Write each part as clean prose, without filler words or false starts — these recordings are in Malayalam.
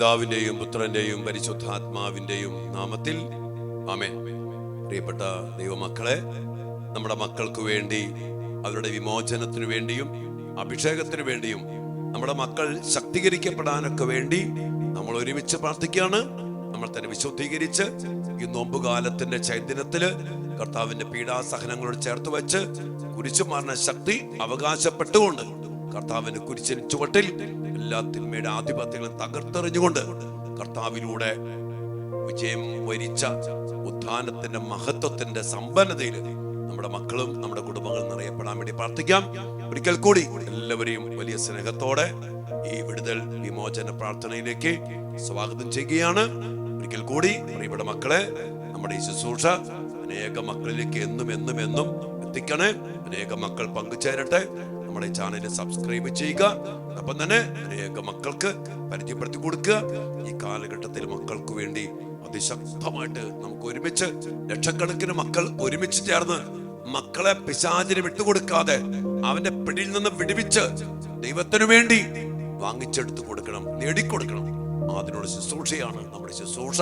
പിതാവിന്റെയും പുത്രന്റെയും പരിശുദ്ധാത്മാവിന്റെയും നാമത്തിൽ ആമേൻ. പ്രിയപ്പെട്ട ദൈവമക്കളെ, നമ്മുടെ മക്കൾക്ക് വേണ്ടി, അവരുടെ വിമോചനത്തിനു വേണ്ടിയും അഭിഷേകത്തിനു വേണ്ടിയും നമ്മുടെ മക്കൾ ശക്തീകരിക്കപ്പെടാനൊക്കെ വേണ്ടി നമ്മൾ ഒരുമിച്ച് പ്രാർത്ഥിക്കുകയാണ്. നമ്മൾ തന്നെ വിശുദ്ധീകരിച്ച് ഈ നോമ്പുകാലത്തിന്റെ ചൈതന്യത്തില് കർത്താവിന്റെ പീഡാസഹനങ്ങളോട് ചേർത്ത് വെച്ച് കുരിശുമാറിന ശക്തി അവകാശപ്പെട്ടുകൊണ്ട് കർത്താവിന്റെ കുരിശിന് ചുവട്ടിൽ എല്ലാ തിന്മയുടെ ആധിപത്യങ്ങളും തകർത്തെറിഞ്ഞുകൊണ്ട് കർത്താവിലൂടെ വിജയം വരിച്ച ഉത്ഥാനത്തിന്റെ മഹത്വത്തിന്റെ സമ്പന്നതയിൽ നമ്മുടെ മക്കളും നമ്മുടെ കുടുംബങ്ങളും നിറയപ്പെടാൻ വേണ്ടി പ്രാർത്ഥിക്കാം. ഒരിക്കൽ കൂടി എല്ലാവരെയും വലിയ സ്നേഹത്തോടെ ഈ വിടുതൽ വിമോചന പ്രാർത്ഥനയിലേക്ക് സ്വാഗതം ചെയ്യുകയാണ്. ഒരിക്കൽ കൂടി പ്രിയപ്പെട്ട മക്കളെ, നമ്മുടെ ഈ ശുശ്രൂഷ അനേക മക്കളിലേക്ക് എന്നും എത്തിക്കണേ. അനേക മക്കൾ പങ്കുചേരട്ടെ. നമ്മുടെ ഈ ചാനൽ സബ്സ്ക്രൈബ് ചെയ്യുക. അപ്പം തന്നെ അനേക മക്കൾക്ക് പരിചയപ്പെടുത്തി കൊടുക്കുക. ഈ കാലഘട്ടത്തിൽ മക്കൾക്ക് വേണ്ടി അതിശക്തമായിട്ട് നമുക്ക് ഒരുമിച്ച് ലക്ഷക്കണക്കിന് മക്കൾ ഒരുമിച്ച് ചേർന്ന് മക്കളെ പിശാചിന് വിട്ടുകൊടുക്കാതെ അവന്റെ പിടിയിൽ നിന്ന് വിടുവിച്ച് ദൈവത്തിനു വേണ്ടി വാങ്ങിച്ചെടുത്ത് കൊടുക്കണം, നേടിക്കൊടുക്കണം. അതിനുള്ള ശുശ്രൂഷയാണ് നമ്മുടെ ശുശ്രൂഷ.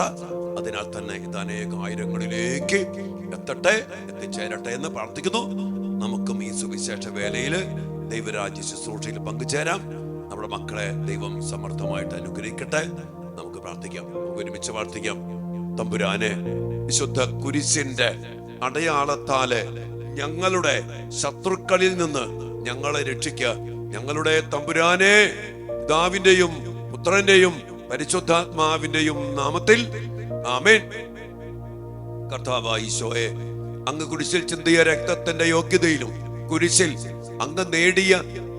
അതിനാൽ തന്നെ ഇത് അനേക ആയിരങ്ങളിലേക്ക് എത്തിച്ചേരട്ടെ എന്ന് പ്രാർത്ഥിക്കുന്നു. നമുക്കും ഈ സുവിശേഷ വേലയില് ദൈവരാജ്യ ശുശ്രൂഷയിൽ പങ്കുചേരാം. നമ്മുടെ മക്കളെ ദൈവം സമർത്ഥമായിട്ട് അനുഗ്രഹിക്കട്ടെ. നമുക്ക് പ്രാർത്ഥിക്കാം, ഒരുമിച്ച് പ്രാർത്ഥിക്കാം. തമ്പുരാനെ, വിശുദ്ധ കുരിശിന്റെ അടയാളത്താല് ഞങ്ങളുടെ ശത്രുക്കളിൽ നിന്ന് ഞങ്ങളെ രക്ഷിക്കുക. ഞങ്ങളുടെ തമ്പുരാനെ, പിതാവിന്റെയും പുത്രന്റെയും പരിശുദ്ധാത്മാവിന്റെയും നാമത്തിൽ ആമേൻ. കർത്താവായ ഈശോയെ, അങ്ങ് കുരിശിൽ ചിന്തിയ രക്തത്തിന്റെ യോഗ്യതയിലും കുരിശിൽ അങ്ങ് നേടിയ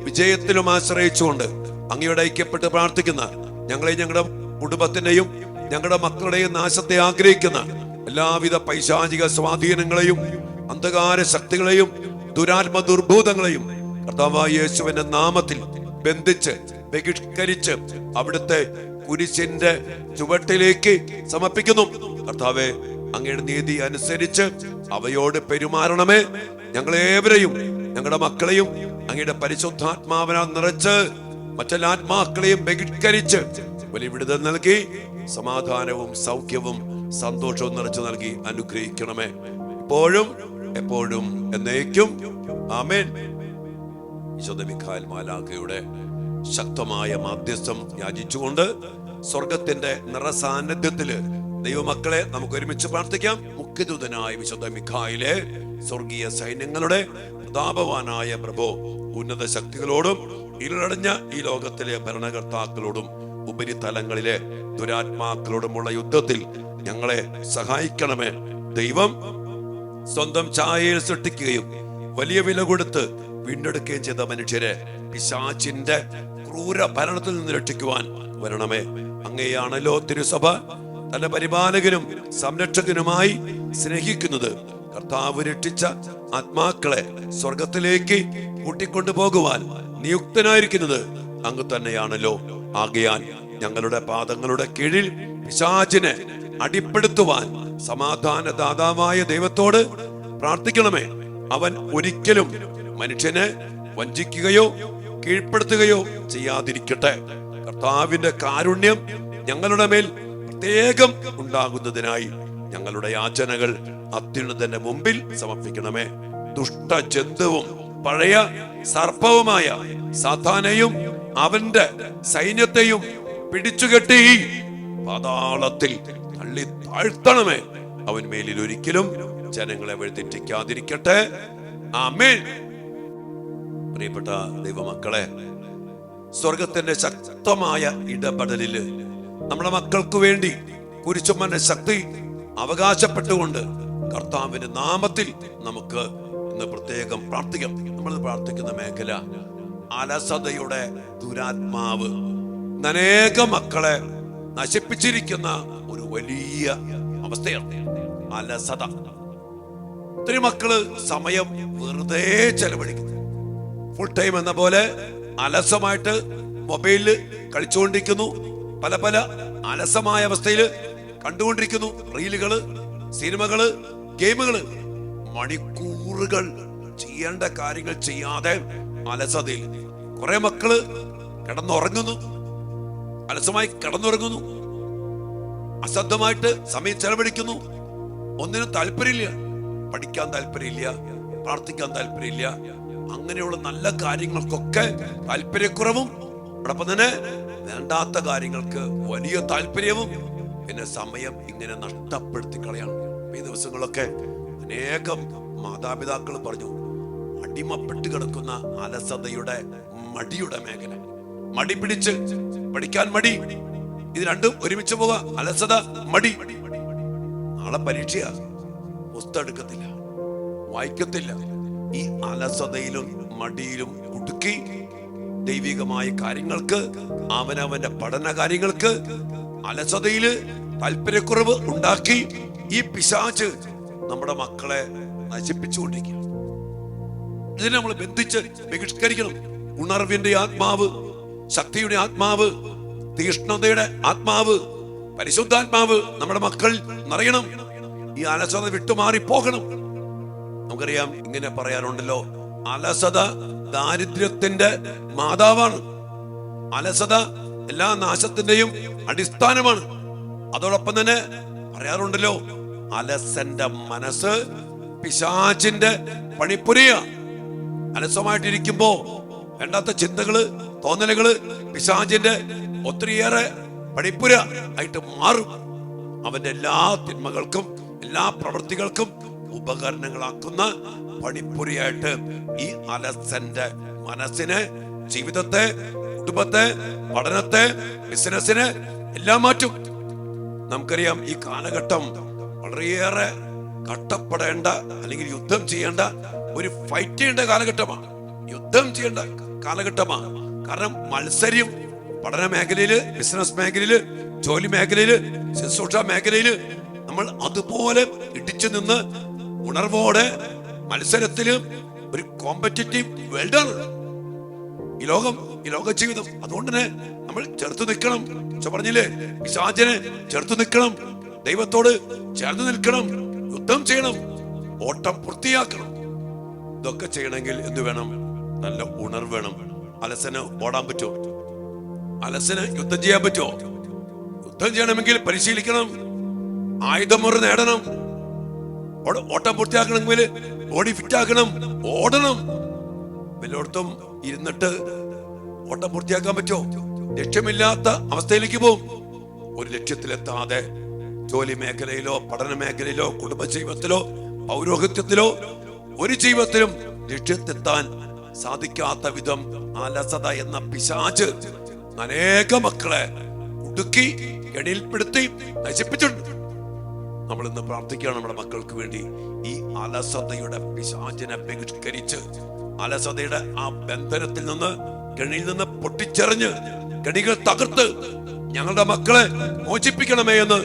വിജയത്തിലും ആശ്രയിച്ചുകൊണ്ട് അങ്ങയോട് ഐക്യപ്പെട്ട് പ്രാർത്ഥിക്കുന്ന ഞങ്ങളെ, ഞങ്ങളുടെ കുടുംബത്തിന്റെയും ഞങ്ങളുടെ മക്കളുടെയും നാശത്തെ ആഗ്രഹിക്കുന്ന എല്ലാവിധ പൈശാചിക സ്വാധീനങ്ങളെയും അന്ധകാര ശക്തികളെയും ദുരാത്മ ദുർഭൂതങ്ങളെയും കർത്താവായ യേശുവിന്റെ നാമത്തിൽ ബന്ധിച്ച് ബഹിഷ്കരിച്ച് അവിടുത്തെ കുരിശിന്റെ ചുവട്ടിലേക്ക് സമർപ്പിക്കുന്നു. കർത്താവെ, അങ്ങയുടെ നീതി അനുസരിച്ച് അവയോട് പെരുമാറണമേ. ഞങ്ങളേവരെയും ഞങ്ങളുടെ മക്കളെയും അങ്ങയുടെ പരിശുദ്ധാത്മാവിനാൽ നിറച്ച് മറ്റെല്ലാ ആത്മാക്കളെയും ബഹിഷ്കരിച്ച് വലിയ വിടുതൽ നൽകി സമാധാനവും സൗഖ്യവും സന്തോഷവും നിറച്ചു നൽകി അനുഗ്രഹിക്കണമേ, ഇപ്പോഴും എപ്പോഴും എന്നേക്കും ആമേൻ. വിശുദ്ധ മിഖായേൽ മാലാഖയുടെ ശക്തമായ മാധ്യസ്ഥം യാചിച്ചുകൊണ്ട് സ്വർഗത്തിന്റെ നിറസാന്നിധ്യത്തില് ദൈവമക്കളെ നമുക്ക് ഒരുമിച്ച് പ്രാർത്ഥിക്കാം. മുഖ്യദൂതനായ വിശുദ്ധ മിഖായേലെ, സ്വർഗീയ സൈന്യങ്ങളുടെ പ്രതാപവാനായ പ്രഭോ, ഉന്നത ശക്തികളോടും ഇരുളടഞ്ഞ ഈ ലോകത്തിലെ ഭരണകർത്താക്കളോടും ഉപരിതലങ്ങളിലെ ദുരാത്മാക്കളോടുമുള്ള യുദ്ധത്തിൽ ഞങ്ങളെ സഹായിക്കണമേ. ദൈവം സ്വന്തം ഛായയിൽ സൃഷ്ടിക്കുകയും വലിയ വില കൊടുത്ത് വീണ്ടെടുക്കുകയും ചെയ്ത മനുഷ്യരെ പിശാചിന്റെ ക്രൂര ഭരണത്തിൽ നിന്ന് രക്ഷിക്കുവാൻ വരണമേ. അങ്ങനെയാണല്ലോ തിരുസഭ തന്റെ പരിപാലകനും സംരക്ഷകനുമായി സ്നേഹിക്കുന്നത്. കർത്താവ് രക്ഷിച്ച ആത്മാക്കളെ സ്വർഗത്തിലേക്ക് കൂട്ടിക്കൊണ്ടു പോകുവാൻ നിയുക്തനായിരിക്കുന്നത് അങ്ങ് തന്നെയാണല്ലോ. ആകയാൽ ഞങ്ങളുടെ പാദങ്ങളുടെ കീഴിൽ പിശാചിനെ അടിപ്പെടുത്തുവാൻ സമാധാനദാതാവായ ദൈവത്തോട് പ്രാർത്ഥിക്കണമേ. അവൻ ഒരിക്കലും മനുഷ്യനെ വഞ്ചിക്കുകയോ കീഴ്പ്പെടുത്തുകയോ ചെയ്യാതിരിക്കട്ടെ. കർത്താവിന്റെ കാരുണ്യം ഞങ്ങളുടെ മേൽ പ്രത്യേകം ഉണ്ടാകുന്നതിനായി ഞങ്ങളുടെ യാചനകൾ അത്യുന്നതന്റെ മുമ്പിൽ സമർപ്പിക്കണമേ. ദുഷ്ടജന്തുവും പഴയ സർപ്പവുമായ സാത്താനെയും അവന്റെ സൈന്യത്തെയും പിടിച്ചുകെട്ടി പാതാളത്തിൽ തള്ളി താഴ്ത്തണമേ. അവൻ മേലിൽ ഒരിക്കലും ജനങ്ങളെ വഴിതെറ്റിക്കാതിരിക്കട്ടെ. ആമേൻ. പ്രിയപ്പെട്ട ദൈവമക്കളെ, സ്വർഗത്തിന്റെ ശക്തമായ ഇടപെടലില് നമ്മുടെ മക്കൾക്ക് വേണ്ടി കുരിശുമന്റെ ശക്തി അവകാശപ്പെട്ടുകൊണ്ട് കർത്താവിന്റെ നാമത്തിൽ നമുക്ക് ഇന്ന് പ്രത്യേകം പ്രാർത്ഥിക്കാം. നമ്മൾ പ്രാർത്ഥിക്കുന്ന മേഖല അലസതയുടെ ദുരാത്മാവ് അനേക മക്കളെ നശിപ്പിച്ചിരിക്കുന്ന ഒരു വലിയ അവസ്ഥയാണ് അലസത. ഒത്തിരി മക്കള് സമയം വെറുതെ ചെലവഴിക്കുന്നു. ഫുൾ ടൈം എന്ന പോലെ അലസമായിട്ട് മൊബൈലില് കളിച്ചുകൊണ്ടിരിക്കുന്നു. പല പല അലസമായ അവസ്ഥയിൽ കണ്ടുകൊണ്ടിരിക്കുന്നു. റീലുകള്, സിനിമകള്, ഗെയിമുകള്. മണിക്കൂറുകൾ ചെയ്യേണ്ട കാര്യങ്ങൾ ചെയ്യാതെ അലസതയിൽ കുറെ മക്കള് കിടന്നുറങ്ങുന്നു. അലസമായി കിടന്നുറങ്ങുന്നു, അശ്രദ്ധമായിട്ട് സമയം ചെലവഴിക്കുന്നു, ഒന്നിനും താല്പര്യമില്ല, പഠിക്കാൻ താല്പര്യമില്ല, പ്രാർത്ഥിക്കാൻ താല്പര്യമില്ല, അങ്ങനെയുള്ള നല്ല കാര്യങ്ങൾക്കൊക്കെ താല്പര്യക്കുറവും, അതോടൊപ്പം തന്നെ വേണ്ടാത്ത കാര്യങ്ങൾക്ക് വലിയ താല്പര്യവും, പിന്നെ സമയം ഇങ്ങനെ നഷ്ടപ്പെടുത്തി കളയാണ്. ഈ ദിവസങ്ങളൊക്കെ അനേകം മാതാപിതാക്കൾ പറഞ്ഞു, അടിമപ്പെട്ട് കിടക്കുന്ന അലസതയുടെ മടിയുടെ മേഖല. മടി പിടിച്ച് പഠിക്കാൻ മടി, ഇത് രണ്ടും ഒരുമിച്ച് പോവുക. അലസത, മടി. നാളെ പരീക്ഷയാ, പുസ്തകം എടുക്കത്തില്ല, വായിക്കത്തില്ല. ഈ അലസതയിലും മടിയിലും കുടുക്കി ദൈവികമായ കാര്യങ്ങൾക്ക്, അവനവന്റെ പഠന കാര്യങ്ങൾക്ക് അലസതയില് താല്പര്യക്കുറവ് ഉണ്ടാക്കി ഈ പിശാച് നമ്മുടെ മക്കളെ നശിപ്പിച്ചുകൊണ്ടിരിക്കുക. ഇതിനെ നമ്മൾ ബന്ധിച്ച് ബഹിഷ്കരിക്കണം. ഉണർവിന്റെ ആത്മാവ്, ശക്തിയുടെ ആത്മാവ്, തീഷ്ണതയുടെ ആത്മാവ്, പരിശുദ്ധാത്മാവ് നമ്മുടെ മക്കൾ നിറയണം. ഈ അലസത വിട്ടുമാറി പോകണം. നമുക്കറിയാം, ഇങ്ങനെ പറയാറുണ്ടല്ലോ, അലസത ദാരിദ്ര്യത്തിന്റെ മാതാവാണ്. അലസത എല്ലാ നാശത്തിന്റെയും അടിസ്ഥാനമാണ്. അതോടൊപ്പം തന്നെ പറയാറുണ്ടല്ലോ, അലസന്റെ മനസ്സ് പിശാചിന്റെ പണിപ്പുരയ. അലസമായിട്ടിരിക്കുമ്പോ വേണ്ടാത്ത ചിന്തകള്, തോന്നലുകള് പിശാചിന്റെ ഒത്തിരിയേറെ പണിപ്പുര ആയിട്ട് മാറും. അവന്റെ എല്ലാ തിന്മകൾക്കും എല്ലാ പ്രവൃത്തികൾക്കും ഉപകരണങ്ങളാക്കുന്ന പണിപ്പുരയായിട്ട് ഈ അലസന്റെ മനസ്സിനെ, ജീവിതത്തെ, കുടുംബത്തെ, പഠനത്തെ, ബിസിനസിനെ എല്ലാം മാറ്റും. നമുക്കറിയാം, ഈ കാലഘട്ടം വളരെയേറെ കഷ്ടപ്പെടേണ്ട അല്ലെങ്കിൽ യുദ്ധം ചെയ്യേണ്ട, ഒരു ഫൈറ്റ് ചെയ്യേണ്ട കാലഘട്ടമാണ്, യുദ്ധം ചെയ്യേണ്ട കാലഘട്ടമാണ്. കാരണം മത്സര്യം പഠന മേഖലയില്, ബിസിനസ് മേഖലയില്, ജോലി മേഖലയില്, ശുശ്രൂഷ മേഖലയില് നമ്മൾ അതുപോലെ ഇടിച്ചു നിന്ന് ഉണർവോടെ മത്സരത്തില് ഒരു കോമ്പറ്റീറ്റീവ് വേൾഡാണ് ഈ ലോകം, ഈ ലോക ജീവിതം. അതുകൊണ്ട് തന്നെ നമ്മൾ ചേർത്ത് നിൽക്കണം. പറഞ്ഞില്ലേ, പിശാചിനെ ചേർത്ത് നിൽക്കണം, ദൈവത്തോട് ചേർന്ന് നിൽക്കണം, യുദ്ധം ചെയ്യണം, ഓട്ടം പൂർത്തിയാക്കണം. ഇതൊക്കെ ചെയ്യണമെങ്കിൽ എന്ത് വേണം? നല്ല ഉണർവ് വേണം. അലസന് ഓടാൻ പറ്റുമോ? അലസന് യുദ്ധം ചെയ്യാൻ പറ്റുമോ? യുദ്ധം ചെയ്യണമെങ്കിൽ പരിശീലിക്കണം, ആയുധമുറ നേടണം, ഓട്ടം പൂർത്തിയാക്കണമെങ്കിൽ ബോഡി ഫിറ്റ് ആക്കണം, ഓടണം. എല്ലായിടത്തും ഇരുന്നിട്ട് ഓട്ടം പൂർത്തിയാക്കാൻ പറ്റുമോ? ലക്ഷ്യമില്ലാത്ത അവസ്ഥയിലേക്ക് പോകും. ഒരു ലക്ഷ്യത്തിലെത്താതെ ജോലി മേഖലയിലോ, പഠന മേഖലയിലോ, കുടുംബജീവിതത്തിലോ, പൗരോഹിത്യത്തിലോ, ഒരു ജീവിതത്തിലും ലക്ഷ്യത്തെത്താൻ സാധിക്കാത്ത വിധം അലസത എന്ന പിശാച് അനേക മക്കളെ കുടുക്കി കെണിയിൽപ്പെടുത്തി നശിപ്പിച്ചിട്ടുണ്ട്. നമ്മൾ ഇന്ന് പ്രാർത്ഥിക്കുകയാണ് നമ്മുടെ മക്കൾക്ക് വേണ്ടി. ഈ അലസതയുടെ പിശാചിനെ ബഹിഷ്കരിച്ച്, അലസതയുടെ ആ ബന്ധനത്തിൽ നിന്ന്, കെണിയിൽ നിന്ന് പൊട്ടിച്ചെറിഞ്ഞ്, കെണികൾ തകർത്ത് ഞങ്ങളുടെ മക്കളെ മോചിപ്പിക്കണമേ എന്ന്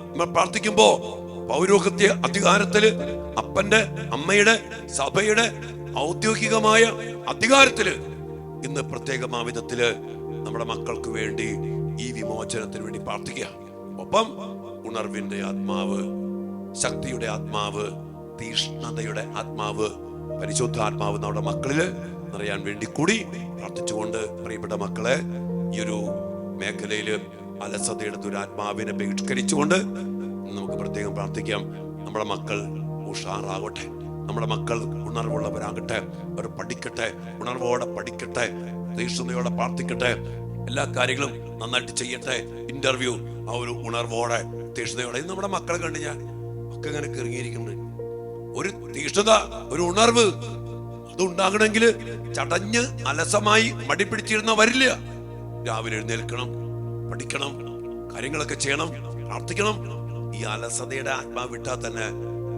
നമ്മൾ പ്രാർത്ഥിക്കുമ്പോ, പൗരോഹിത്യ അധികാരത്തില്, അപ്പന്റെ, അമ്മയുടെ, സഭയുടെ ഔദ്യോഗികമായ അധികാരത്തില് ഇന്ന് പ്രത്യേകമായ വിധത്തില് നമ്മുടെ മക്കൾക്ക് വേണ്ടി ഈ വിമോചനത്തിന് വേണ്ടി പ്രാർത്ഥിക്കുക. ഒപ്പം ഉണർവിന്റെ ആത്മാവ്, ശക്തിയുടെ ആത്മാവ്, തീഷ്ണതയുടെ ആത്മാവ്, പരിശുദ്ധാത്മാവ് നമ്മുടെ മക്കളില് നിറയാൻ വേണ്ടി കൂടി പ്രാർത്ഥിച്ചുകൊണ്ട്, പ്രിയപ്പെട്ട മക്കളെ, ഈ ഒരു മേഖലയില് അലസതയുടെ ദുരാത്മാവിനെ ബഹിഷ്കരിച്ചുകൊണ്ട് നമുക്ക് പ്രത്യേകം പ്രാർത്ഥിക്കാം. നമ്മുടെ മക്കൾ ഉഷാറാകട്ടെ, നമ്മുടെ മക്കൾ ഉണർവുള്ളവരാകട്ടെ, അവർ പഠിക്കട്ടെ, ഉണർവോടെ പഠിക്കട്ടെ, തീഷ്ണതയോടെ പ്രാർത്ഥിക്കട്ടെ, എല്ലാ കാര്യങ്ങളും നന്നായിട്ട് ചെയ്യട്ടെ. ഇന്റർവ്യൂ ആ ഒരു ഉണർവോടെ, തീഷ്ണതയോടെ. ഇത് നമ്മുടെ മക്കളെ കണ്ട് ഞാൻ ഒക്കെ ഇങ്ങനെ കിറങ്ങിയിരിക്കുന്നുണ്ട്. ഒരു തീഷ്ണത, ഒരു ഉണർവ് അത് ഉണ്ടാകണമെങ്കിൽ ചടഞ്ഞ് അലസമായി മടി പിടിച്ചിരുന്ന വരില്ല. രാവിലെ എഴുന്നേൽക്കണം, പഠിക്കണം, കാര്യങ്ങളൊക്കെ ചെയ്യണം, പ്രാർത്ഥിക്കണം. ഈ അലസതയുടെ ആത്മാവ് വിട്ടാൽ തന്നെ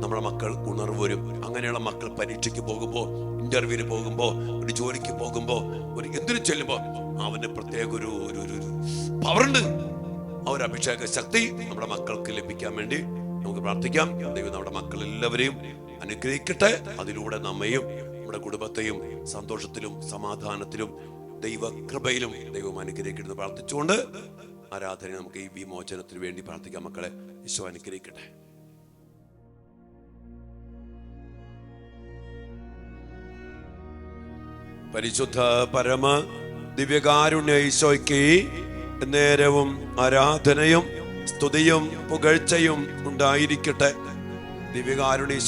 നമ്മുടെ മക്കൾ ഉണർവ് വരും. അങ്ങനെയുള്ള മക്കൾ പരീക്ഷയ്ക്ക് പോകുമ്പോ, ഇന്റർവ്യൂവിന് പോകുമ്പോ, ഒരു ജോലിക്ക് പോകുമ്പോ, ഒരു എന്തിനു ചെല്ലുമ്പോ അവന് പ്രത്യേക ഒരു പവറുണ്ട്. ആ ഒരു അഭിഷേക ശക്തി നമ്മുടെ മക്കൾക്ക് ലഭിക്കാൻ വേണ്ടി നമുക്ക് പ്രാർത്ഥിക്കാം. ദൈവം നമ്മുടെ മക്കൾ എല്ലാവരെയും അനുഗ്രഹിക്കട്ടെ. അതിലൂടെ നമ്മയും നമ്മുടെ കുടുംബത്തെയും സന്തോഷത്തിലും സമാധാനത്തിലും ദൈവകൃപയിലും ദൈവം അനുഗ്രഹിക്കട്ടെ പ്രാർത്ഥിച്ചുകൊണ്ട് ആരാധന നമുക്ക് ഈ വിമോചനത്തിന് വേണ്ടി പ്രാർത്ഥിക്കാം. മക്കളെ, ഈശോ അനുഗ്രഹിക്കട്ടെ. പരിശുദ്ധ പരമ ദിവ്യകാരുണ്യ ഈശോയ്ക്ക് നേരവും ആരാധനയും സ്തുതിയും പുകഴ്ചയും ഉണ്ടായിരിക്കട്ടെ. ദിവ്യകാരുണ്യ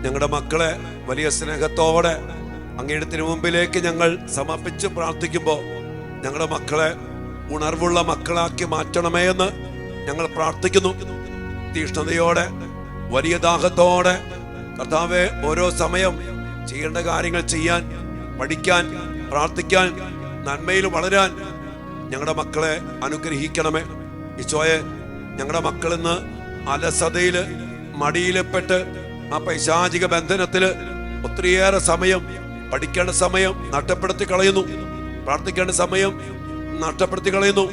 ഞങ്ങളുടെ മക്കളെ വലിയ സ്നേഹത്തോടെ അങ്ങയുടെ തിരുമുമ്പിലേക്ക് ഞങ്ങൾ സമർപ്പിച്ച് പ്രാർത്ഥിക്കുമ്പോൾ ഞങ്ങളുടെ മക്കളെ ഉണർവുള്ള മക്കളാക്കി മാറ്റണമേ എന്ന് ഞങ്ങൾ പ്രാർത്ഥിക്കുന്നു. തീഷ്ണതയോടെ വലിയ ദാഹത്തോടെ കർത്താവെ ഓരോ സമയം ചെയ്യേണ്ട കാര്യങ്ങൾ ചെയ്യാൻ, പഠിക്കാൻ, പ്രാർത്ഥിക്കാൻ, നന്മയിൽ വളരാൻ ഞങ്ങളുടെ മക്കളെ അനുഗ്രഹിക്കണമേ. ഈശോയെ, ഞങ്ങളുടെ മക്കളിന്ന് അലസതയില് മടിയിൽപ്പെട്ട് ആ പൈശാചിക ബന്ധനത്തില് ഒത്തിരിയേറെ സമയം, പഠിക്കേണ്ട സമയം നഷ്ടപ്പെടുത്തി കളയുന്നു, പ്രാർത്ഥിക്കേണ്ട സമയം നഷ്ടപ്പെടുത്തി കളയുന്നു.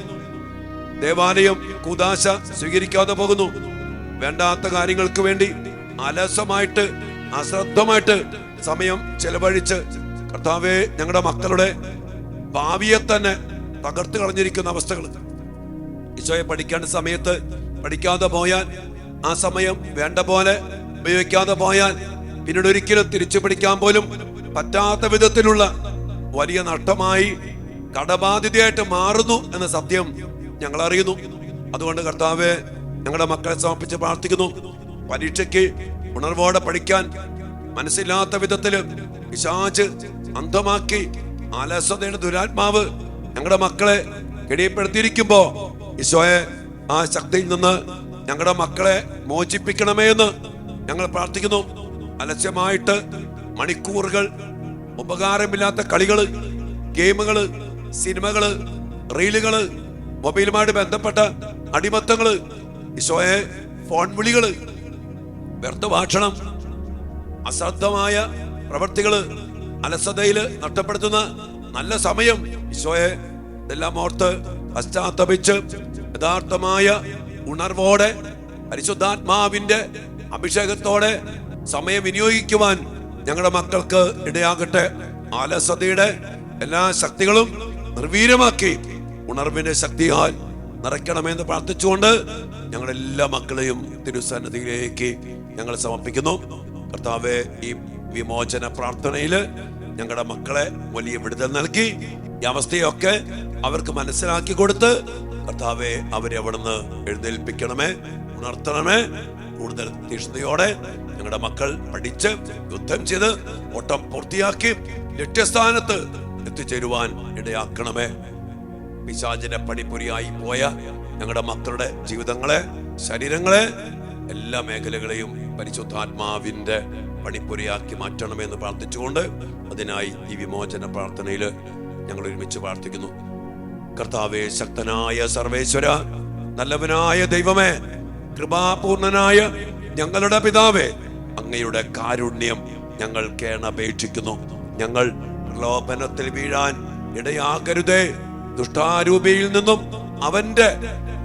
ദേവാലയം കൂദാശ സ്വീകരിക്കാതെ പോകുന്നു. വേണ്ടാത്ത കാര്യങ്ങൾക്ക് വേണ്ടി അലസമായിട്ട് അശ്രദ്ധമായിട്ട് സമയം ചെലവഴിച്ച് കർത്താവെ ഞങ്ങളുടെ മക്കളുടെ ഭാവിയെ തന്നെ തകർത്ത് കളഞ്ഞിരിക്കുന്ന അവസ്ഥകൾ. ഈശോയെ, പഠിക്കേണ്ട സമയത്ത് പഠിക്കാതെ പോയാൽ, ആ സമയം വേണ്ട പോലെ ഉപയോഗിക്കാതെ പോയാൽ പിന്നീട് ഒരിക്കലും തിരിച്ചു പിടിക്കാൻ പോലും പറ്റാത്ത വിധത്തിലുള്ള വലിയ നഷ്ടമായി കടബാധ്യതയായിട്ട് മാറുന്നു എന്ന സത്യം ഞങ്ങൾ അറിയുന്നു. അതുകൊണ്ട് കർത്താവെ ഞങ്ങളുടെ മക്കളെ സമർപ്പിച്ച് പ്രാർത്ഥിക്കുന്നു. പരീക്ഷയ്ക്ക് ഉണർവോടെ പഠിക്കാൻ മനസ്സില്ലാത്ത വിധത്തില് പിശാച് അന്ധമാക്കി അലസതയുടെ ദുരാത്മാവ് ഞങ്ങളുടെ മക്കളെ കെടിയപ്പെടുത്തിയിരിക്കുമ്പോ ഈശോയെ, ആ ശക്തിയിൽ നിന്ന് ഞങ്ങളുടെ മക്കളെ മോചിപ്പിക്കണമേ എന്ന് ഞങ്ങൾ പ്രാർത്ഥിക്കുന്നു. അലസ്യമായിട്ട് മണിക്കൂറുകൾ ഉപകാരമില്ലാത്ത കളികള്, ഗെയിമുകള്, സിനിമകള്, റീലുകള്, മൊബൈലുമായിട്ട് ബന്ധപ്പെട്ട അടിമത്തങ്ങള്, ഈശോയെ, ഫോൺ വിളികള്, വ്യർത്ഥ ഭാഷണം, അശ്രദ്ധമായ പ്രവൃത്തികള്, അലസതയില് നഷ്ടപ്പെടുത്തുന്ന നല്ല സമയം, ഈശോയെ, ഇതെല്ലാം ഓർത്ത് പശ്ചാത്തപിച്ച് യഥാർത്ഥമായ ഉണർവോടെ പരിശുദ്ധാത്മാവിന്റെ അഭിഷേകത്തോടെ സമയം വിനിയോഗിക്കുവാൻ ഞങ്ങളുടെ മക്കൾക്ക് ഇടയാകട്ടെ. അലസതയുടെ എല്ലാ ശക്തികളും നിർവീര്യമാക്കി ഉണർവിന്റെ ശക്തിയാൽ നിറയ്ക്കണമെന്ന് പ്രാർത്ഥിച്ചുകൊണ്ട് ഞങ്ങളെല്ലാ മക്കളെയും തിരുസന്നിധിയിലേക്ക് ഞങ്ങൾ സമർപ്പിക്കുന്നു. കർത്താവെ, ഈ വിമോചന പ്രാർത്ഥനയില് ഞങ്ങളുടെ മക്കളെ വലിയ വിടുതൽ നൽകി ഈ അവസ്ഥയൊക്കെ അവർക്ക് മനസ്സിലാക്കി കൊടുത്ത് കർത്താവെ അവരെ അവിടുന്ന് എഴുന്നേൽപ്പിക്കണമേ, ഉണർത്തണമേ. കൂടുതൽ തീഷ്ണതയോടെ ഞങ്ങളുടെ മക്കൾ പഠിച്ച് യുദ്ധം ചെയ്ത് ഓട്ടം പൂർത്തിയാക്കി ലക്ഷ്യസ്ഥാനത്ത് എത്തിച്ചേരുവാൻ ഇടയാക്കണമേ. പിശാചിന്റെ പണിപ്പുരിയായി പോയ ഞങ്ങളുടെ മക്കളുടെ ജീവിതങ്ങളെ, ശരീരങ്ങളെ, എല്ലാ മേഖലകളെയും പരിശുദ്ധാത്മാവിന്റെ പണിപ്പുരിയാക്കി മാറ്റണമെന്ന് പ്രാർത്ഥിച്ചുകൊണ്ട് അതിനായി ഈ വിമോചന പ്രാർത്ഥനയിൽ ഞങ്ങൾ ഒരുമിച്ച് പ്രാർത്ഥിക്കുന്നു. കർത്താവേ, ശക്തനായ സർവേശ്വര, നല്ലവനായ ദൈവമേ, കൃപാപൂർണനായ ഞങ്ങളുടെ പിതാവേ, അങ്ങയുടെ കാരുണ്യം ഞങ്ങൾ കേണപേക്ഷിക്കുന്നു. ഞങ്ങൾ പ്രലോഭനത്തിൽ വീഴാൻ ഇടയാകരുതേ. ദുഷ്ടാരൂപിയിൽ നിന്നും അവന്റെ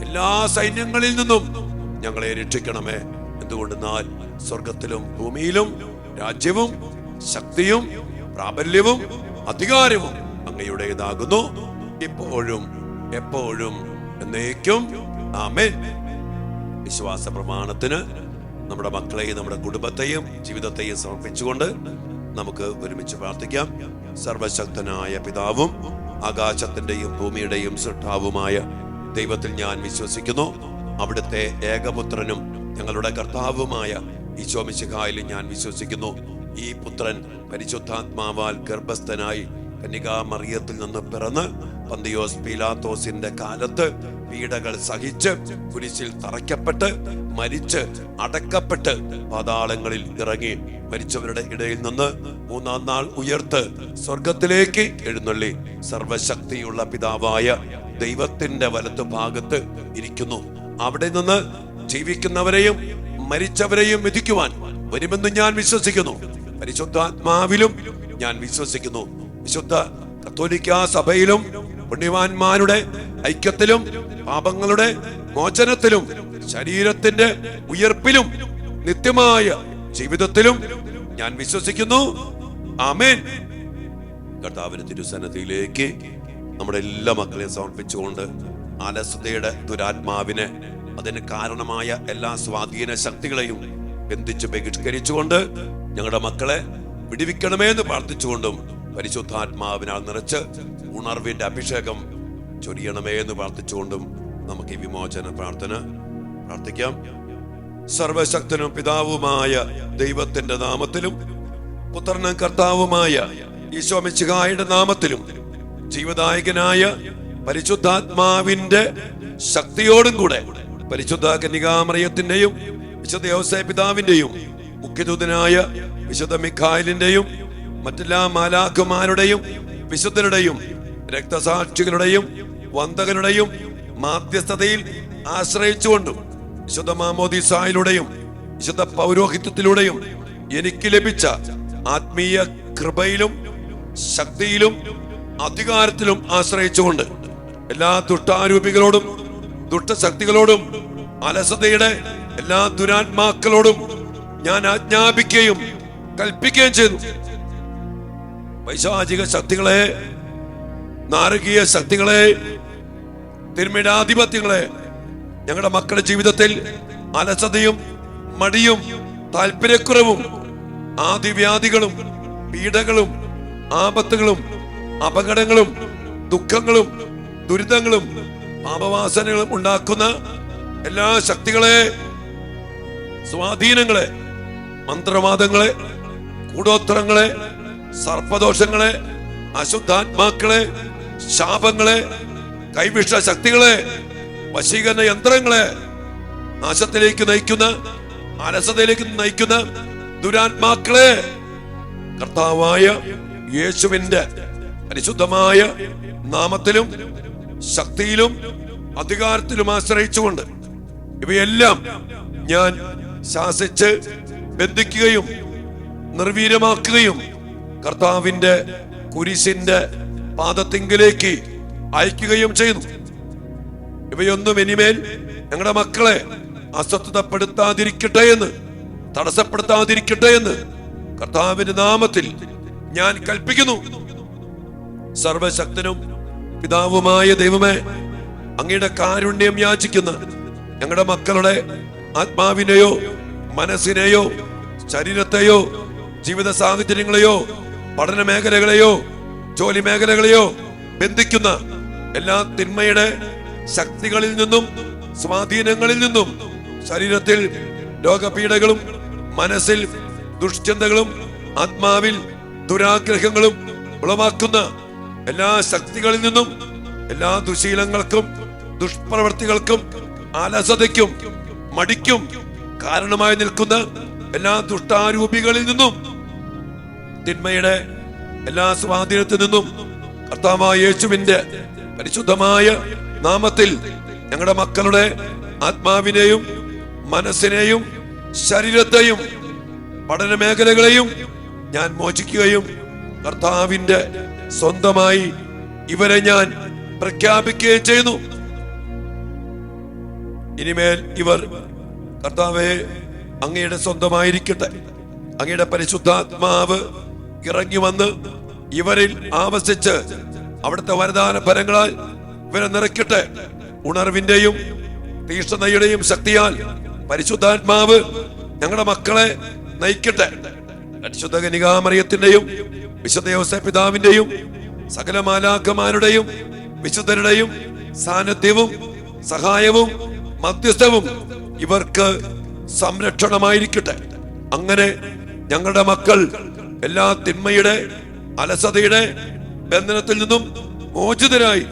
എല്ലാ സൈന്യങ്ങളിൽ നിന്നും ഞങ്ങളെ രക്ഷിക്കണമേ. എന്തുകൊണ്ടെന്നാൽ സ്വർഗത്തിലും ഭൂമിയിലും രാജ്യവും ശക്തിയും പ്രാബല്യവും അധികാരവും അങ്ങയുടേതാകുന്നു, ഇപ്പോഴും എപ്പോഴും എന്നേക്കും. ആമേൻ. വിശ്വാസ പ്രമാണത്തിന് നമ്മുടെ മക്കളെയും നമ്മുടെ കുടുംബത്തെയും ജീവിതത്തെയും സമർപ്പിച്ചുകൊണ്ട് നമുക്ക് ഒരുമിച്ച് പ്രാർത്ഥിക്കാം. സർവശക്തനായ പിതാവും ആകാശത്തിന്റെയും ഭൂമിയുടെയും സൃഷ്ടാവുമായ ദൈവത്തിൽ ഞാൻ വിശ്വസിക്കുന്നു. അവിടുത്തെ ഏകപുത്രനും ഞങ്ങളുടെ കർത്താവുമായ ഈശോ മിശിഹായിൽ ഞാൻ വിശ്വസിക്കുന്നു. ഈ പുത്രൻ പരിശുദ്ധാത്മാവാൽ ഗർഭസ്ഥനായി കന്യകാമറിയത്തിൽ നിന്ന് പിറന്ന് പന്തിയോസ് പീലാത്തോസിന്റെ കാലത്ത് പീഡകൾ സഹിച്ച് കുരിശിൽ തറയ്ക്കപ്പെട്ട് മരിച്ച് അടക്കപ്പെട്ട് പാതാളങ്ങളിൽ ഇറങ്ങി മരിച്ചവരുടെ ഇടയിൽ നിന്ന് മൂന്നാം നാൾ ഉയർത്ത് സ്വർഗത്തിലേക്ക് എഴുന്നള്ളി സർവശക്തിയുള്ള പിതാവായ ദൈവത്തിന്റെ വലത്തു ഭാഗത്ത് ഇരിക്കുന്നു. അവിടെ നിന്ന് ജീവിക്കുന്നവരെയും മരിച്ചവരെയും വിധിക്കുവാൻ വരുമെന്ന് ഞാൻ വിശ്വസിക്കുന്നു. പരിശുദ്ധാത്മാവിലും ഞാൻ വിശ്വസിക്കുന്നു. വിശുദ്ധ കത്തോലിക്കാ സഭയിലും പുണ്യവാന്മാരുടെ ഐക്യത്തിലും പാപങ്ങളുടെ മോചനത്തിലും ശരീരത്തിന്റെ ഉയർപ്പിലും നിത്യമായ ജീവിതത്തിലും ഞാൻ വിശ്വസിക്കുന്നു. ആമേൻ. കർത്താവിന്റെ തിരുസന്നിധിയിലേക്ക് നമ്മുടെ എല്ലാ മക്കളെയും സമർപ്പിച്ചുകൊണ്ട് അലസതയുടെ ദുരാത്മാവിനെ, അതിന് കാരണമായ എല്ലാ സ്വാധീന ശക്തികളെയും ബന്ധിച്ച് ബഹിഷ്കരിച്ചുകൊണ്ട് ഞങ്ങളുടെ മക്കളെ വിടുവിക്കണമേ എന്ന് പ്രാർത്ഥിച്ചുകൊണ്ടും പരിശുദ്ധാത്മാവിനാൽ നിറച്ച് ഉണർവിന്റെ അഭിഷേകം ചൊരിയണമേ എന്ന് പ്രാർത്ഥിച്ചുകൊണ്ടും നമുക്ക് ഈ വിമോചന പ്രാർത്ഥന പ്രാർത്ഥിക്കാം. സർവശക്തനും പിതാവുമായ ദൈവത്തിന്റെ നാമത്തിലും പുത്രനും കർത്താവുമായ ഈശോ മിശിഹായുടെ നാമത്തിലും ജീവദായകനായ പരിശുദ്ധാത്മാവിന്റെ ശക്തിയോടും കൂടെ പരിശുദ്ധ കന്യകാമറിയത്തിന്റെയും വിശുദ്ധ യോസേപ്പ് പിതാവിന്റെയും മുഖ്യദൂതനായ വിശുദ്ധ മിഖായേലിന്റെയും മറ്റെല്ലാ മാലാഖമാരുടെയും വിശുദ്ധരുടെയും രക്തസാക്ഷികളുടെയും വന്ദകരുടെയും മാധ്യസ്ഥതയിൽ ആശ്രയിച്ചുകൊണ്ടും വിശുദ്ധ മാമോദീസായിലൂടെയും വിശുദ്ധ പൗരോഹിത്യത്തിലൂടെയും എനിക്ക് ലഭിച്ച ആത്മീയ കൃപയിലും ശക്തിയിലും അധികാരത്തിലും ആശ്രയിച്ചുകൊണ്ട് എല്ലാ ദുഷ്ടാരൂപികളോടും ദുഷ്ടശക്തികളോടും അലസതയുടെ എല്ലാ ദുരാത്മാക്കളോടും ഞാൻ ആജ്ഞാപിക്കുകയും കൽപ്പിക്കുകയും ചെയ്തു. പൈശാചിക ശക്തികളെ, നാരകീയ ശക്തികളെ, തിന്മയാധിപത്യങ്ങളെ, ഞങ്ങളുടെ മക്കളുടെ ജീവിതത്തിൽ അലസതയും മടിയും താല്പര്യക്കുറവും ആദിവ്യാധികളും പീഡകളും ആപത്തുകളും അപകടങ്ങളും ദുഃഖങ്ങളും ദുരിതങ്ങളും പാപവാസനകളും ഉണ്ടാക്കുന്ന എല്ലാ ശക്തികളെ, സ്വാധീനങ്ങളെ, മന്ത്രവാദങ്ങളെ, കൂടോത്രങ്ങളെ, സർപ്പദോഷങ്ങളെ, അശുദ്ധാത്മാക്കളെ, ശാപങ്ങളെ, കൈവിഷ ശക്തികളെ, വശീകരണ യന്ത്രങ്ങളെ, നാശത്തിലേക്ക് നയിക്കുന്ന, അലസതയിലേക്ക് നയിക്കുന്ന ദുരാത്മാക്കളെ കർത്താവായ യേശുവിന്റെ പരിശുദ്ധമായ നാമത്തിലും ശക്തിയിലും അധികാരത്തിലും ആശ്രയിച്ചുകൊണ്ട് ഇവയെല്ലാം ഞാൻ ശാസിച്ച് ബന്ധിക്കുകയും നിർവീര്യമാക്കുകയും കർത്താവിന്റെ കുരിശിന്റെ പാദത്തിങ്കിലേക്ക് അയക്കുകയും ചെയ്യുന്നു. ഇവയൊന്നും ഇനിമേൽ ഞങ്ങളുടെ മക്കളെ അസ്വസ്ഥതപ്പെടുത്താതിരിക്കട്ടെ എന്ന്, തടസ്സപ്പെടുത്താതിരിക്കട്ടെ എന്ന് കർത്താവിന്റെ നാമത്തിൽ ഞാൻ കൽപ്പിക്കുന്നു. സർവശക്തനും പിതാവുമായ ദൈവമേ, അങ്ങയുടെ കാരുണ്യം യാചിക്കുന്ന ഞങ്ങളുടെ മക്കളുടെ ആത്മാവിനെയോ മനസ്സിനെയോ ശരീരത്തെയോ ജീവിത സാഹചര്യങ്ങളെയോ പഠന മേഖലകളെയോ ജോലി മേഖലകളെയോ ബന്ധിക്കുന്ന എല്ലാ തിന്മയുടെ ശക്തികളിൽ നിന്നും സ്വാധീനങ്ങളിൽ നിന്നും, ശരീരത്തിൽ രോഗപീഠകളും മനസ്സിൽ ദുഷ്ചിന്തകളും ആത്മാവിൽ ദുരാഗ്രഹങ്ങളും ഉളവാക്കുന്ന എല്ലാ ശക്തികളിൽ നിന്നും, എല്ലാ ദുശീലങ്ങൾക്കും ദുഷ്പ്രവൃത്തികൾക്കും അലസതയ്ക്കും മടിക്കും കാരണമായി നിൽക്കുന്ന എല്ലാ ദുഷ്ടാരൂപികളിൽ നിന്നും, തിന്മയുടെ എല്ലാ സ്വാധീനത്തിൽ നിന്നും കർത്താവായ യേശുവിന്റെ പരിശുദ്ധമായ നാമത്തിൽ ഞങ്ങളുടെ മക്കളുടെ ആത്മാവിനെയും മനസ്സിനെയും ശരീരത്തെയും പഠന മേഖലകളെയും ഞാൻ മോചിക്കുകയും കർത്താവിന്റെ സ്വന്തമായി ഇവരെ ഞാൻ പ്രഖ്യാപിക്കുകയും ചെയ്യുന്നു. ഇനിമേൽ ഇവർ കർത്താവേ അങ്ങയുടെ സ്വന്തമായിരിക്കട്ടെ. അങ്ങയുടെ പരിശുദ്ധാത്മാവ് ഇറങ്ങി വന്ന് ഇവരിൽ ആവസിച്ച് അവിടുത്തെ വരദാന ഫലങ്ങളാൽ ഇവരെ നിറയ്ക്കട്ടെ. ഉണർവിന്റെയും തീഷ്ണതയുടെയും ശക്തിയാൽ പരിശുദ്ധാത്മാവ് ഞങ്ങളുടെ മക്കളെ നയിക്കട്ടെ. പരിശുദ്ധ കന്യകാമറിയത്തിന്റെയും വിശുദ്ധ യോസേപ്പ് പിതാവിന്റെയും സകല മാലാഖമാരുടെയും വിശുദ്ധരുടെയും സാന്നിധ്യവും സഹായവും മധ്യസ്ഥവും ഇവർക്ക് സംരക്ഷണമായിരിക്കട്ടെ. അങ്ങനെ ഞങ്ങളുടെ മക്കൾ എല്ലാ തിന്മയുടെ അലസതയുടെ ബന്ധനത്തിൽ നിന്നും മോചിതരായി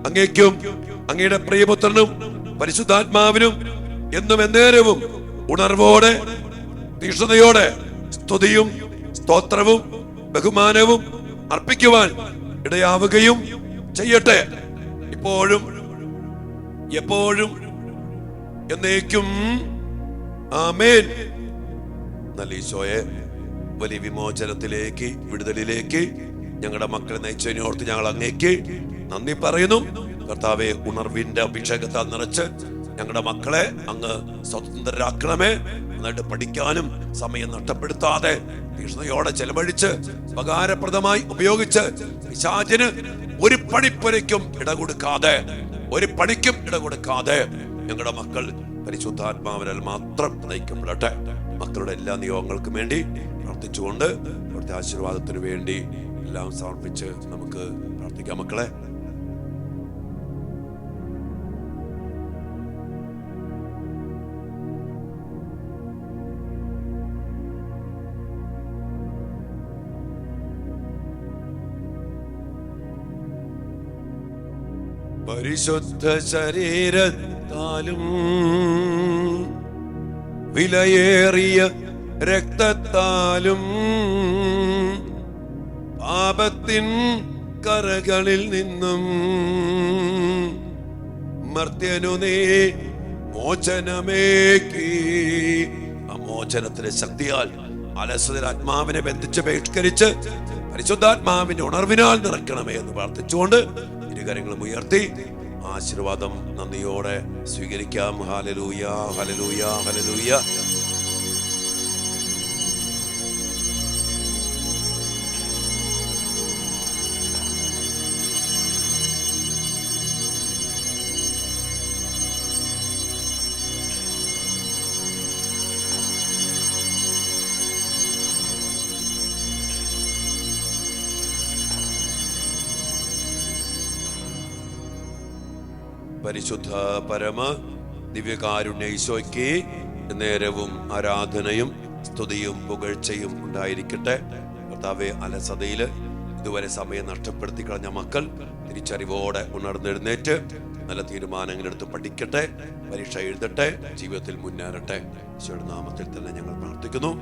അങ്ങേക്കും അങ്ങയുടെ പ്രിയപുത്രനും പരിശുദ്ധാത്മാവിനും എന്നും എന്നേരവും ഉണർവോടെ തീഷ്ണതയോടെ സ്തുതിയും സ്തോത്രവും ബഹുമാനവും അർപ്പിക്കുവാൻ ഇടയാവുകയും ചെയ്യട്ടെ. ഇപ്പോഴും എപ്പോഴും എന്നേക്കും ആമേൻ. നല്ല ഈശോയെ, വലിയ വിമോചനത്തിലേക്ക് വിടുതലിലേക്ക് ഞങ്ങളുടെ മക്കളെ നയിച്ചതിനെ ഓർത്ത് ഞങ്ങൾ അങ്ങേക്ക് നന്ദി പറയുന്നു. കർത്താവെ, ഉണർവിന്റെ അഭിഷേകത്താൽ നിറച്ച് ഞങ്ങളുടെ മക്കളെ അങ്ങ് സ്വതന്ത്രരാക്കണമേ. നന്നായിട്ട് പഠിക്കാനും സമയം നഷ്ടപ്പെടുത്താതെ തീഷ്ണതയോടെ ചെലവഴിച്ച് ഉപകാരപ്രദമായി ഉപയോഗിച്ച് പിശാചിന് ഒരു പണിപ്പുരയ്ക്കും ഇടകൊടുക്കാതെ ഞങ്ങളുടെ മക്കൾ പരിശുദ്ധാത്മാവിനാൽ മാത്രം നയിക്കപ്പെടട്ടെ. മക്കളുടെ എല്ലാ നിയോഗങ്ങൾക്കും വേണ്ടി പ്രാർത്ഥിച്ചുകൊണ്ട് അവിടുത്തെ ആശീർവാദത്തിന് വേണ്ടി എല്ലാം സമർപ്പിച്ച് നമുക്ക് പ്രാർത്ഥിക്കാം. മക്കളെ, പരിശുദ്ധ ശരീരത്താലും വിലയേറിയ രക്തത്താലും പാപത്തിൻ കറകളിൽ നിന്നും മർത്യനു നീ മോചനമേകി. ആ മോചനത്തിന്റെ ശക്തിയാൽ അലസതയിൽ ആത്മാവിനെ ബന്ധിച്ച് ബഹിഷ്കരിച്ച് പരിശുദ്ധാത്മാവിന്റെ ഉണർവിനാൽ നിറയ്ക്കണമേ എന്ന് പ്രാർത്ഥിച്ചുകൊണ്ട് ഇരുകരങ്ങളും ഉയർത്തി ആശീർവാദം നന്ദിയോടെ സ്വീകരിക്കാം. Hallelujah, hallelujah, hallelujah. പരിശുദ്ധ പരമ ദിവ്യകാരുണ്യ ഈശോയ്ക്ക് നേരവും ആരാധനയും സ്തുതിയും പുകഴ്ചയും ഉണ്ടായിരിക്കട്ടെ. കർത്താവേ, അലസതയില് ഇതുവരെ സമയം നഷ്ടപ്പെടുത്തി കളഞ്ഞ മക്കൾ തിരിച്ചറിവോടെ ഉണർന്നെഴുന്നേറ്റ് നല്ല തീരുമാനങ്ങൾ എടുത്ത് പഠിക്കട്ടെ, പരീക്ഷ എഴുതട്ടെ, ജീവിതത്തിൽ മുന്നേറട്ടെ. ഈശോയുടെ നാമത്തിൽ തന്നെ ഞങ്ങൾ പ്രാർത്ഥിക്കുന്നു.